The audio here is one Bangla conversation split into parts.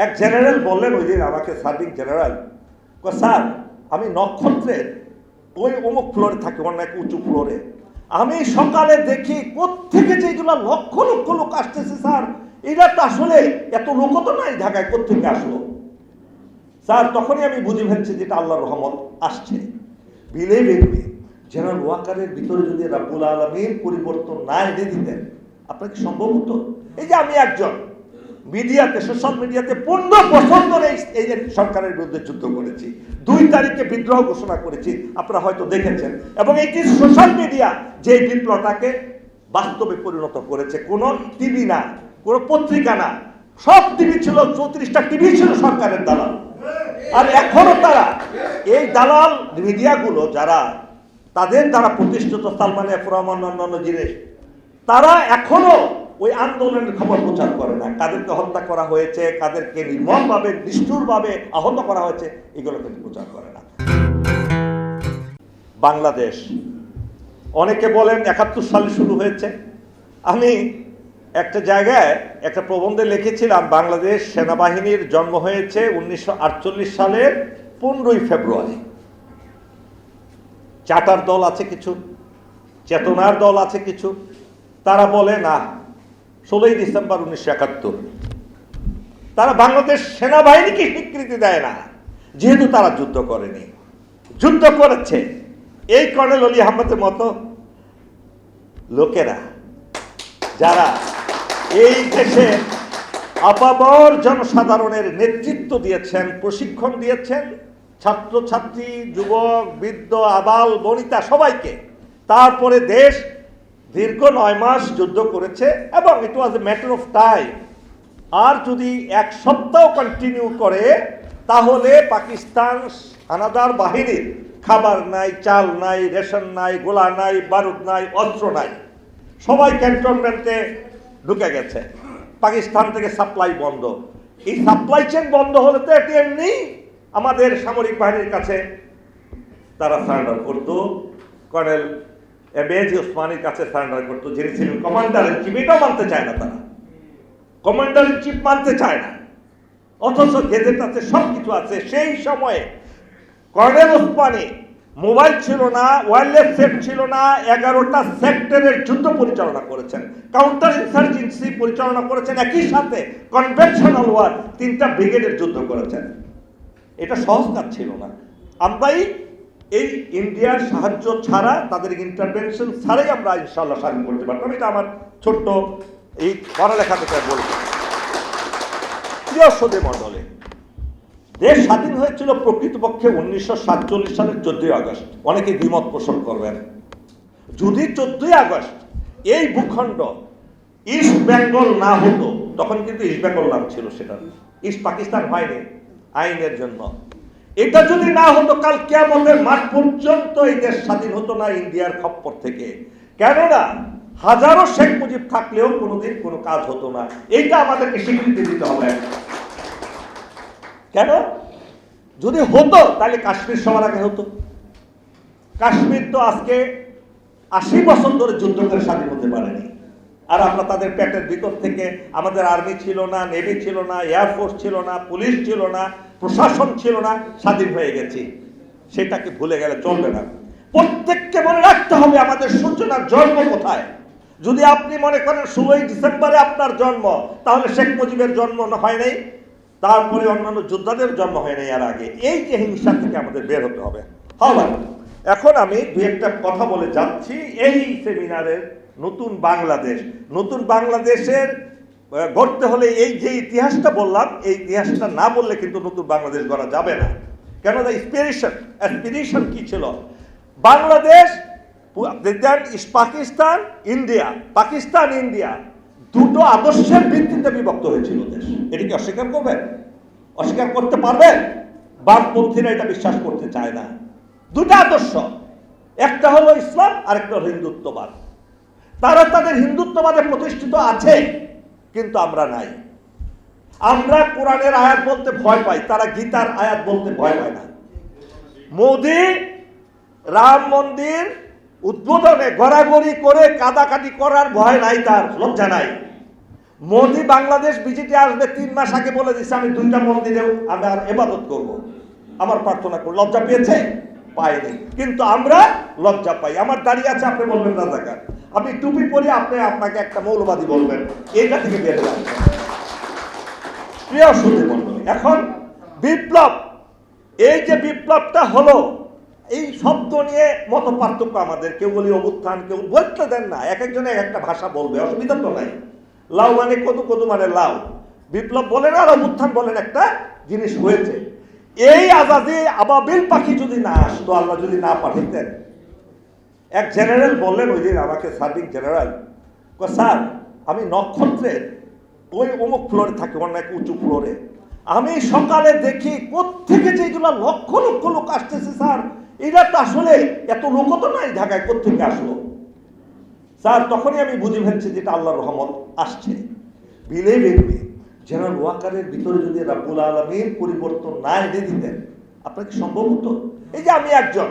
এক জেনারেল বললেন ওই দিন আমাকে, সার্ভিং জেনারেল, স্যার আমি নক্ষত্রের ওই অমুক ফ্লোরে থাকি, অনেক উঁচু ফ্লোরে, আমি সকালে দেখি কোত্থেকে যেগুলো লক্ষ লক্ষ লোক আসতেছে স্যার, এটা তো আসলে এত লোক তো নাই ঢাকায়, কোত্থেকে আসলো স্যার? তখনই আমি বুঝে ফেলছি যেটা আল্লাহর রহমত আসছে। বিলে বেরবে জেনারেল ওয়াকারের ভিতরে যদি রাব্বুল আলামিন পরিবর্তন না এনে দিতেন, আপনার কি সম্ভব হতো? এই যে আমি একজন মিডিয়াতে, সোশ্যাল মিডিয়াতে 15 বছর ধরে এই সরকারের বিরুদ্ধে যুদ্ধ করেছি, 2 তারিখে বিদ্রোহ ঘোষণা করেছি, আপনারা হয়তো দেখেছেন। এবং এটি সোশ্যাল মিডিয়া যে বিপ্লবটাকে বাস্তবে পরিণত করেছে, কোনো টিভি না, কোনো পত্রিকা না, সব টিভি ছিল, 34টা টিভি ছিল সরকারের দালাল। আর এখনো তারা এই দালাল মিডিয়াগুলো যারা তাদের দ্বারা প্রতিষ্ঠিত, সালমান এফ রহমান অন্যান্য জিনিস, তারা এখনো ওই আন্দোলনের খবর প্রচার করে না। কাদেরকে হত্যা করা হয়েছে, কাদেরকে নির্মমভাবে নিষ্ঠুরভাবে আহত করা হয়েছে, এগুলো কিন্তু প্রচার করে না। বাংলাদেশ অনেকে বলেন 71 সালে শুরু হয়েছে। আমি একটা জায়গায় একটা প্রবন্ধে লিখেছিলাম, বাংলাদেশ সেনাবাহিনীর জন্ম হয়েছে 1948 সালের 15ই ফেব্রুয়ারি। চার্টার দল আছে কিছু, চেতনার দল আছে কিছু, তারা বলে না 16ই ডিসেম্বর 1971। তারা বাংলাদেশ সেনাবাহিনীকে স্বীকৃতি দেয় না, যেহেতু তারা যুদ্ধ করেনি। যুদ্ধ করেছে এই কর্নেল অলি আহমদের মতো লোকেরা, যারা এই দেশে আপামর জনসাধারণের নেতৃত্ব দিয়েছেন, প্রশিক্ষণ দিয়েছেন, ছাত্রছাত্রী, যুবক, বৃদ্ধ, আবাল বনিতা সবাইকে। তারপরে দেশ দীর্ঘ 9 মাস যুদ্ধ করেছে এবং ইট ওয়াজ এ ম্যাটার অফ টাইম। আর যদি 1 সপ্তাহ কন্টিনিউ করে তাহলে পাকিস্তান হানাদার বাহিনীর খাবার নাই, চাল নাই, রেশন নাই, গোলা নাই, বারুদ নাই, অস্ত্র নাই, সবাই ক্যান্টনমেন্টে ঢুকে গেছে। পাকিস্তান থেকে সাপ্লাই বন্ধ। এই সাপ্লাই চেন বন্ধ হলে তো এটি এমনি আমাদের সামরিক বাহিনীর কাছে তারা সারেন্ডার করতো, কর্নেল এবেজি ওসমানীর কাছে সারেন্ডার করতো, যিনি ছিলেন কমান্ডার ইন চিফ। এটাও মানতে চায় না তারা, কমান্ডার ইন চিফ মানতে চায় না, অথচ গেজেট আছে, সব কিছু আছে। সেই সময়ে কর্নেল ওসমানী মোবাইল ছিল না, ওয়্যারলেস সেট ছিল না, 11টা সেক্টরের যুদ্ধ পরিচালনা করেছেন, কাউন্টার ইনসার্জেন্সি পরিচালনা করেছেন, একই সাথে কনভেনশনাল ওয়ার 3টা ব্রিগেডের যুদ্ধ করেছেন। এটা সহজ কাজ ছিল না। আমরাই এই ইন্ডিয়ার সাহায্য ছাড়া, তাদের ইন্টারভেনশন ছাড়াই আমরা ইনশাআল্লাহ স্বাধীন করতে পারতাম। এটা আমার ছোট্ট এই পড়ালেখা থেকে বলবো। প্রিয় সদে মণ্ডলে, দেশ স্বাধীন হয়েছিল প্রকৃতপক্ষে 1947 সালের 14ই আগস্ট। অনেকে দ্বিমত পোষণ করবেন। যদি 14ই আগস্ট এই ভূখণ্ড ইস্ট বেঙ্গল না হতো, তখন কিন্তু ইস্ট বেঙ্গল নাম ছিল, সেটা ইস্ট পাকিস্তান হয়নি আইনের জন্য। এটা যদি না হতো, কাল কিয়ামতের মাঠ পর্যন্ত এই দেশ স্বাধীন হতো না ইন্ডিয়ার খপ্পর থেকে। কেননা হাজারো শেখ মুজিব থাকলেও কোনোদিন কোনো কাজ হতো না। এইটা আমাদেরকে স্বীকৃতি দিতে হবে। কেন? যদি হতো তাহলে কাশ্মীর সবার আগে হতো। কাশ্মীর তো আজকে 80 বছর ধরে যুদ্ধ করে স্বাধীন হতে পারেনি। আর আমরা তাদের পেটের ভিতর থেকে, আমাদের আর্মি ছিল না, নেভি ছিল না, এয়ারফোর্স ছিল না, পুলিশ ছিল না, প্রশাসন ছিল না, স্বাধীন হয়ে গেছি। সেটাকে ভুলে গেলে চলবে না। প্রত্যেককে মনে রাখতে হবে আমাদের সূচনার জন্ম কোথায়। যদি আপনি মনে করেন 16ই ডিসেম্বরে আপনার জন্ম, তাহলে শেখ মুজিবের জন্ম হয় নাই, তারপরে অন্যান্য যোদ্ধাদের জন্ম হয় নাই এর আগে। এই যে হিংসা থেকে আমাদের বের হতে হবে। হবে। এখন আমি 2-একটা কথা বলে যাচ্ছি এই সেমিনারের নতুন বাংলাদেশ। নতুন বাংলাদেশের গড়তে হলে এই যে ইতিহাসটা বললাম, এই ইতিহাসটা না বললে কিন্তু নতুন বাংলাদেশ গড়া যাবে না। কেন? অ্যাসপিরেশন কি ছিল? বাংলাদেশ, পাকিস্তান, ইন্ডিয়া, পাকিস্তান ইন্ডিয়া দুটো আদর্শের ভিত্তিতে বিভক্ত হয়েছিল দেশ। এটা কি অস্বীকার করবেন? অস্বীকার করতে পারবেন? বামপন্থীরা এটা বিশ্বাস করতে চায় না। দুটো আদর্শ, একটা হলো ইসলাম আর একটা হলো হিন্দুত্ববাদ। তারা তাদের হিন্দুত্ববাদে প্রতিষ্ঠিত আছে, কিন্তু আমরা নাই। আমরা কোরআনের আয়াত বলতে ভয় পাই, তারা গীতার আয়াত বলতে ভয় পায় না। মোদি রাম মন্দির উদ্বোধনে গড়াগড়ি করে কাদাকাটি করার ভয় নাই, তার লজ্জা নাই। মোদি বাংলাদেশ ভিজিটে আসবে 3 মাস আগে বলে দিচ্ছে আমি 2টা মন্দিরে আমি আর ইবাদত করব, আমার প্রার্থনা করব। লজ্জা পেয়েছে? পাইনি। কিন্তু আমরা লজ্জা পাই। আমার দাঁড়িয়ে আছে, আপনি বলবেন রাজাকার, আমি টুপি পরি, আপনি আপনাকে একটা মৌলবাদী বলবেন, এইটা থেকে বের হয়ে আসবে। প্রিয় সুধী মণ্ডলী, এখন বিপ্লব, এই যে বিপ্লবটা হলো, এই শব্দ নিয়ে মত পার্থক্য আমাদের। কেউ বলি অভ্যুত্থান, কেউ বলতে দেন না, এক একজনে এক একটা ভাষা বলবে, অসুবিধা তো নাই। লাউ মানে কদু, কদু মানে লাউ। বিপ্লব বলেন আর অভ্যুত্থান বলেন, একটা জিনিস হয়েছে। এই আজাদে আবাবিল পাখি যদি না আসতো, আল্লাহ যদি না পাঠাতেন। এক জেনারেল বললেন ওই দিন আমাকে, সার্ভিং জেনারেল, স্যার আমি নক্ষত্রের ওই অমুক ফ্লোরে থাকি, অনেক উঁচু ফ্লোরে, আমি সকালে দেখি কোত্থেকে যেগুলো লক্ষ লক্ষ লোক আসতেছে স্যার, এটা তো আসলে এত লোক তো নাই ঢাকায়, কোত্থেকে আসলো স্যার? তখনই আমি বুঝে ফেলছি যেটা আল্লাহর রহমত আসছে। বিলে বেরবে জেনারেল ওয়াকারের ভিতরে যদি রাব্বুল আলামিন পরিবর্তন না এনে দিতেন, আপনার কি সম্ভব হতো? এই যে আমি একজন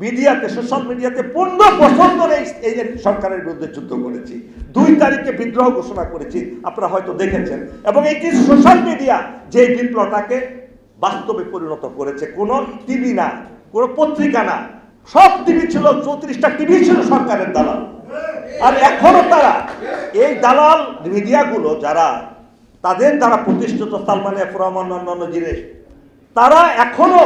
মিডিয়াতে, সোশ্যাল মিডিয়াতে 15 বছর ধরে এই সরকারের বিরুদ্ধে যুদ্ধ করেছি, 2 তারিখে বিদ্রোহ ঘোষণা করেছি, আপনারা হয়তো দেখেছেন। এবং এটি সোশ্যাল মিডিয়া যে বিপ্লবটাকে বাস্তবে পরিণত করেছে। কোনো টিভি না, কোনো পত্রিকা না, সব টিভি ছিল, 34টা টিভি ছিল সরকারের দালাল। আর এখনো তারা এই দালাল মিডিয়াগুলো যারা তাদের দ্বারা প্রতিষ্ঠিত, সালমান এফ রহমান অন্যান্য জিনিস, তারা এখনো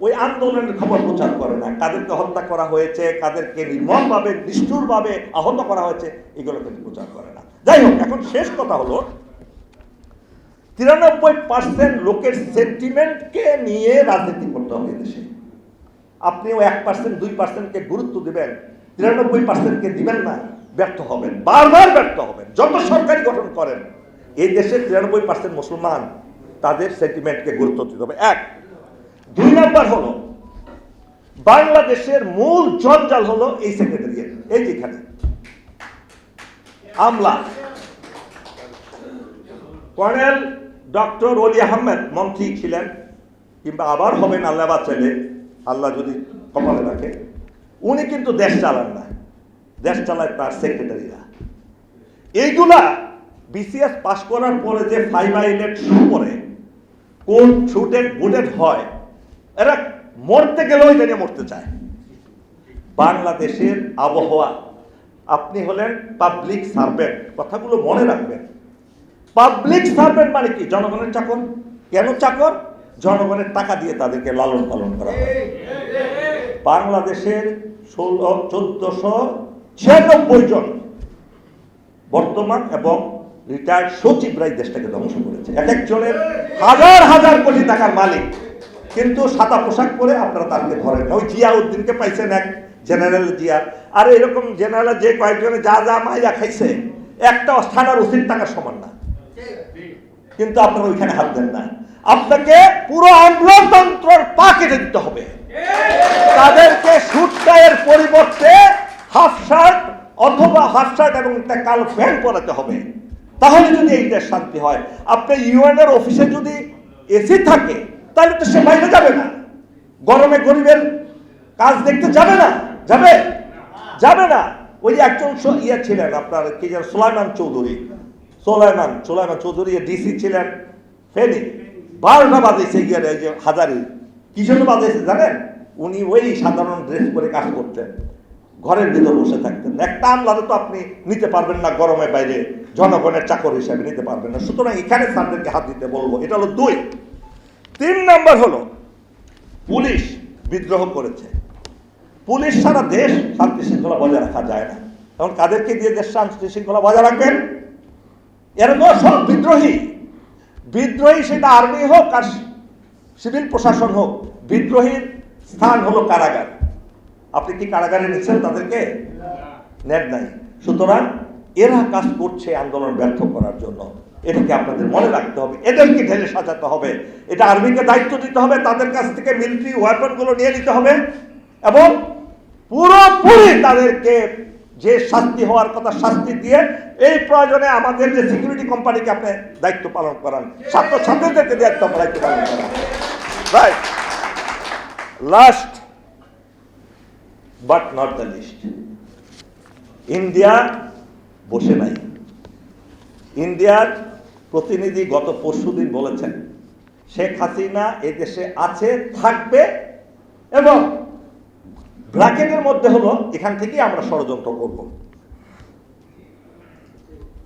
ওই আন্দোলনের খবর প্রচার করে না। কাদেরকে হত্যা করা হয়েছে, কাদেরকে নির্মমভাবে নিষ্ঠুরভাবে আহত করা হয়েছে, এগুলো কিন্তু প্রচার করে না। যাই হোক, এখন শেষ কথা হলো, 93% লোকের সেন্টিমেন্টকে নিয়ে রাজনীতি করতে হবে দেশে। আপনিও 1% 2%কে গুরুত্ব দিবেন, 93%কে দিবেন না, ব্যর্থ হবেন, বারবার ব্যর্থ হবেন। যত সরকারি গঠন করেন, এই দেশে 93% মুসলমান, তাদের সেন্টিমেন্টকে গুরুত্ব দিতে হবে। 1। 2 নম্বর হলো, বাংলাদেশের মূল জঞ্জাল হলো এই সেক্রেটারিয়েট, এই যেখানে আমলা। কর্নেল ডক্টর ওলি আহমেদ মন্ত্রী ছিলেন, কিংবা আবার হবেন আল্লাহ বাঁচাইলে, আল্লাহ যদি কপালে রাখে। উনি কিন্তু দেশ চালান না, দেশ চালায় তার সেক্রেটারিরা। এইগুলা বিসিএস পাস করার পরে যে 5 আইলেট শু করে, কোন শুটেড বুটেড হয়, এরা মরতে গেলেও এটা মরতে চায়। বাংলাদেশের আবহাওয়া, আপনি হলেন পাবলিক সার্ভেন্ট, কথাগুলো মনে রাখবেন। পাবলিক সার্ভেন্ট মানে কি? জনগণের চাকর। কেন চাকর? জনগণের টাকা দিয়ে তাদেরকে লালন পালন করা হয়। বাংলাদেশের 1496 জন বর্তমান এবং রিটায়ার্ড সচিবরাই দেশটাকে ধ্বংস করেছে। এক একজনের হাজার হাজার কোটি টাকার মালিক, কিন্তু সাদা পোশাক পরে আপনারা তাকে ধরেন। ওই জিয়াউদ্দিনকে পাইছেন, এক জেনারেল জিয়া। আর এরকম জেনারেল যে কয়েকজনে যা যা মাইয়া খাইছে, একটা থানার ওসির টাকার সমান না, কিন্তু আপনারা ওইখানে হাত দেন না। আপনাকে পুরো আমলাতন্ত্রের পা কেটে দিতে হবে। তাদেরকে স্যুট টাইয়ের পরিবর্তে হাফ শার্ট অথবা হাফ শার্ট এবং একটা কালো প্যান্ট পরাতে হবে, তাহলে যদি এই দেশ শান্তি হয়। আপনি ইউএনের অফিসে যদি এসি থাকে, তাহলে তো সে বাইরে যাবে না, গরমে গরিবের কাজ দেখতে যাবে না, যাবে যাবে না। ওই একজন ইয়ে ছিলেন আপনার, কি যেন, সুলাইমান চৌধুরী ডিসি ছিলেন ফেনী, 12টা বাজেছে গিয়ে যে হাজারি, কি জন্য বাজেছে জানেন? উনি ওই সাধারণ ড্রেস পরে কাজ করতেন, ঘরের ভিতর বসে থাকতেন। একটা আমলারে তো আপনি নিতে পারবেন না গরমে বাইরে, জনগণের চাকর হিসাবে নিতে পারবেন না। সুতরাং এখানে স্যারদেরকে হাত দিতে বলবো। এটা হলো 2। 3 নম্বর হলো, পুলিশ বিদ্রোহ করেছে। পুলিশ সারা দেশ শান্তি শৃঙ্খলা বজায় রাখা যায় না। এখন কাদেরকে দিয়ে দেশ শান্তি শৃঙ্খলা বজায় রাখবেন? এরা তো সব বিদ্রোহী। সেটা আর্মি হোক আর সিভিল প্রশাসন হোক, বিদ্রোহীর স্থান হলো কারাগার। আপনি কি কারাগারে নিচ্ছেন তাদেরকে? নেট নাই। সুতরাং এরা কাজ করছে আন্দোলন ব্যর্থ করার জন্য। এটাকে আপনাদের মনে রাখতে হবে, এদেরকে ঢেলে সাজাতে হবে। এটা আর্মিকে দায়িত্ব দিতে হবে, তাদের কাছ থেকে মিলিটারি ওয়েপনগুলো নিয়ে নিতে হবে এবং পুরোপুরি তাদেরকে যে শাস্তি হওয়ার কথা শাস্তি দিয়ে, এই প্রয়োজনে আমাদের যে সিকিউরিটি কোম্পানিকে আপনি দায়িত্ব পালন করান, ছাত্রছাত্রীদেরকে দায়িত্ব পালন করান। Right. Last but not the least, India বসে নাই। ইন্ডিয়ার প্রতিনিধি গত পরশুদিন বলেছেন শেখ হাসিনা এদেশে আছে, থাকবে, এবং ব্র্যাকেটের মধ্যে হলো এখান থেকেই আমরা ষড়যন্ত্র করব।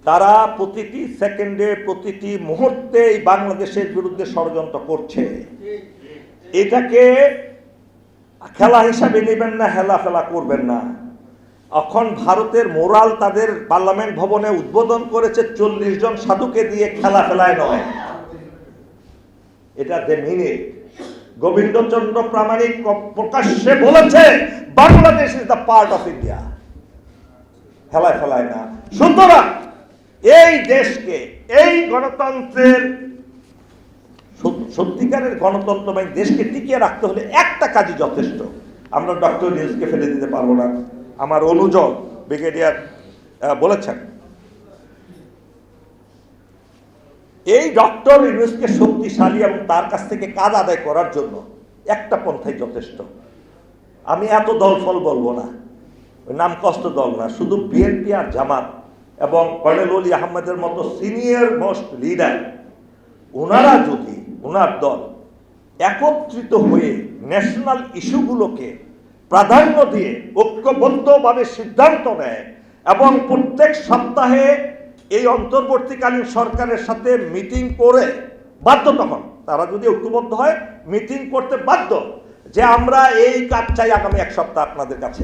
তারা প্রতিটি সেকেন্ডে, প্রতিটি মুহূর্তে এই বাংলাদেশের বিরুদ্ধে ষড়যন্ত্র করছে। এটাকে খেলা হিসাবে নেবেন না, হেলাফেলা করবেন না। এখন ভারতের মোরাল তাদের পার্লামেন্ট ভবনে উদ্বোধন করেছে 40 জন সাধুকে দিয়ে, খেলা ফেলায় নয়। এটা দে মিনিট। গোবিন্দচন্দ্র প্রামাণিক প্রকাশ্যে বলেছে Bangladesh is the part of India, খেলায় ফেলায় না। সুতরাং এই দেশকে, এই গণতন্ত্রের, সত্যিকারের গণতন্ত্রময় দেশকে টিকিয়ে রাখতে হলে একটা কাজই যথেষ্ট। আমরা ডক্টর ইউনূসকে ফেলে দিতে পারবো না। আমার অনুজ ব্রিগেডিয়ার বলেছেন এই ডক্টর ইউনূসকে শক্তিশালী এবং তার কাছ থেকে কাজ আদায় করার জন্য একটা পন্থাই যথেষ্ট। আমি এত দলফল বলবো না, নাম কষ্ট দল না, শুধু বিএনপি আর জামাত এবং কর্নেল অলি আহমেদের মতো সিনিয়র মোস্ট লিডার, ওনারা যদি, ওনার দল একত্রিত হয়ে ন্যাশনাল ইস্যুগুলোকে প্রাধান্য দিয়ে ঐক্যবদ্ধভাবে সিদ্ধান্ত নেয় এবং প্রত্যেক সপ্তাহে এই অন্তর্বর্তীকালীন সরকারের সাথে মিটিং করে, বাধ্য তখন তারা যদি ঐক্যবদ্ধ হয় মিটিং করতে বাধ্য যে আমরা এই কাজ চাই আগামী 1 সপ্তাহ আপনাদের কাছে,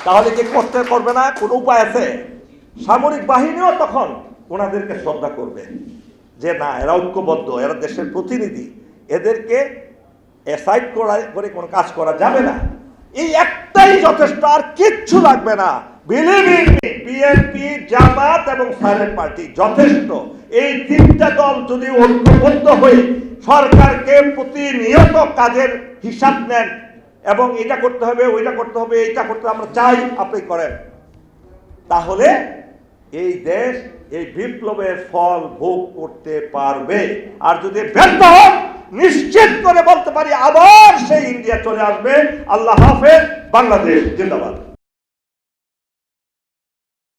তাহলে কি করতে করবে না? কোনো উপায় আছে? সামরিক বাহিনীও তখন ওনাদেরকে শ্রদ্ধা করবে যে না, এরা ঐক্যবদ্ধ, এরা দেশের প্রতিনিধি, এদেরকে অ্যাসাইড করে কোনো কাজ করা যাবে না। এই একটাই যথেষ্ট, আর কিচ্ছু লাগবে না। বিলিভ ইন মি, বিএনপি, জামাত এবং সাইলেন্ট পার্টি যথেষ্ট। এই 3টা দল যদি ঐক্যবদ্ধ হয়ে সরকারকে প্রতিনিয়ত কাজের হিসাব নেন এবং এটা করতে হবে, ওইটা করতে হবে, এইটা করতে আমরা চাই, আপনি করেন, তাহলে এই দেশ এই বিপ্লবের ফল ভোগ করতে পারবে। আর যদি ব্যর্থ হয়, নিশ্চিত করে বলতে পারি আবার সেই ইন্ডিয়া চলে আসবে। আল্লাহ হাফেজ, বাংলাদেশ জিন্দাবাদ।